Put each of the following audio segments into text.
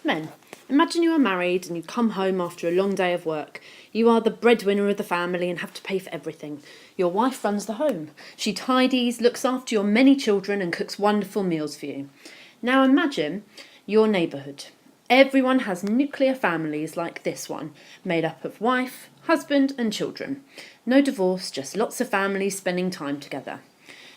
Men, imagine you are married and you come home after a long day of work. You are the breadwinner of the family and have to pay for everything. Your wife runs the home. She tidies, looks after your many children and cooks wonderful meals for you. Now imagine your neighbourhood. Everyone has nuclear families like this one, made up of wife, husband and children. No divorce, just lots of families spending time together.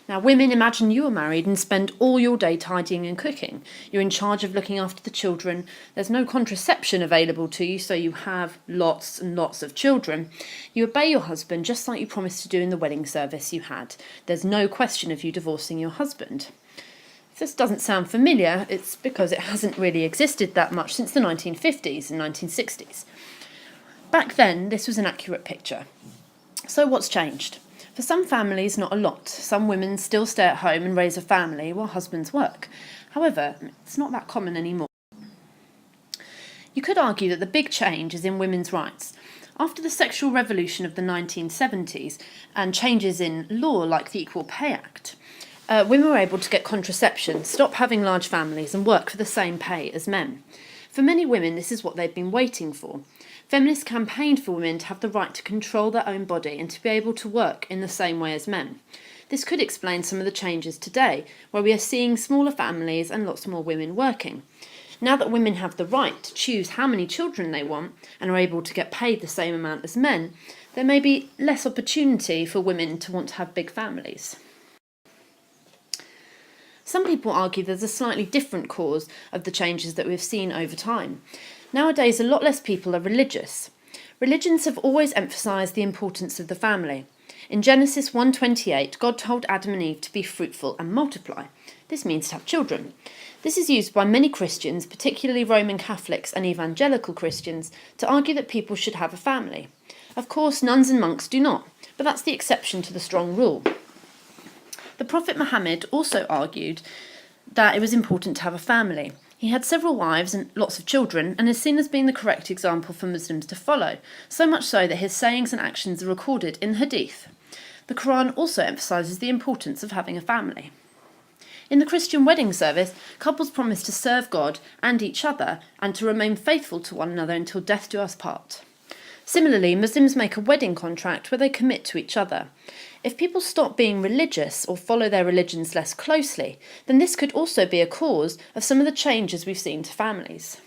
Now women, imagine you are married and spend all your day tidying and cooking. You're in charge of looking after the children. There's no contraception available to you, so you have lots and lots of children. You obey your husband just like you promised to do in the wedding service you had. There's no question of you divorcing your husband. If this doesn't sound familiar, it's because it hasn't really existed that much since the 1950s and 1960s. Back then, this was an accurate picture. So what's changed? For some families, not a lot. Some women still stay at home and raise a family while husbands work. However, it's not that common anymore. You could argue that the big change is in women's rights. After the sexual revolution of the 1970s and changes in law like the Equal Pay Act, women were able to get contraception, stop having large families and work for the same pay as men. For many women, this is what they've been waiting for. Feminists campaigned for women to have the right to control their own body and to be able to work in the same way as men. This could explain some of the changes today, where we are seeing smaller families and lots more women working. Now that women have the right to choose how many children they want and are able to get paid the same amount as men, there may be less opportunity for women to want to have big families. Some people argue there's a slightly different cause of the changes that we've seen over time. Nowadays, a lot less people are religious. Religions have always emphasised the importance of the family. In Genesis 1:28, God told Adam and Eve to be fruitful and multiply. This means to have children. This is used by many Christians, particularly Roman Catholics and evangelical Christians, to argue that people should have a family. Of course, nuns and monks do not, but that's the exception to the strong rule. The Prophet Muhammad also argued that it was important to have a family. He had several wives and lots of children and is seen as being the correct example for Muslims to follow, so much so that his sayings and actions are recorded in the Hadith. The Quran also emphasises the importance of having a family. In the Christian wedding service, couples promise to serve God and each other and to remain faithful to one another until death do us part. Similarly, Muslims make a wedding contract where they commit to each other. If people stop being religious or follow their religions less closely, then this could also be a cause of some of the changes we've seen to families.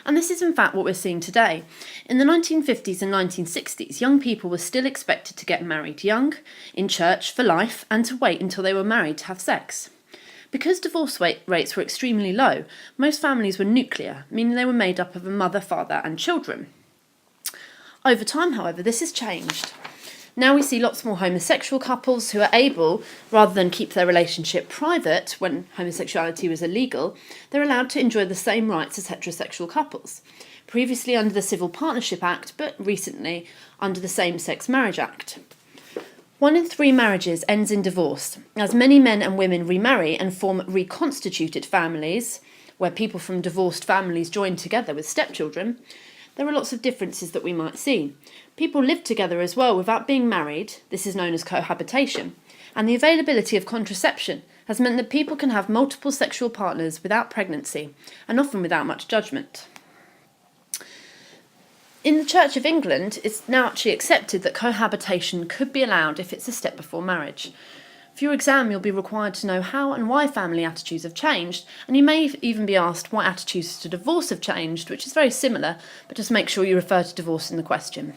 And this is in fact what we're seeing today. In the 1950s and 1960s, young people were still expected to get married young, in church for life, and to wait until they were married to have sex. Because divorce rates were extremely low, most families were nuclear, meaning they were made up of a mother, father and children. Over time, however, this has changed. Now we see lots more homosexual couples who are able, rather than keep their relationship private when homosexuality was illegal, they're allowed to enjoy the same rights as heterosexual couples. Previously under the Civil Partnership Act, but recently under the Same-Sex Marriage Act. 1 in 3 marriages ends in divorce, as many men and women remarry and form reconstituted families, where people from divorced families join together with stepchildren. There are lots of differences that we might see. People live together as well without being married. This is known as cohabitation. And the availability of contraception has meant that people can have multiple sexual partners without pregnancy, and often without much judgment. In the Church of England, it's now actually accepted that cohabitation could be allowed if it's a step before marriage. For your exam, you'll be required to know how and why family attitudes have changed, and you may even be asked why attitudes to divorce have changed, which is very similar, but just make sure you refer to divorce in the question.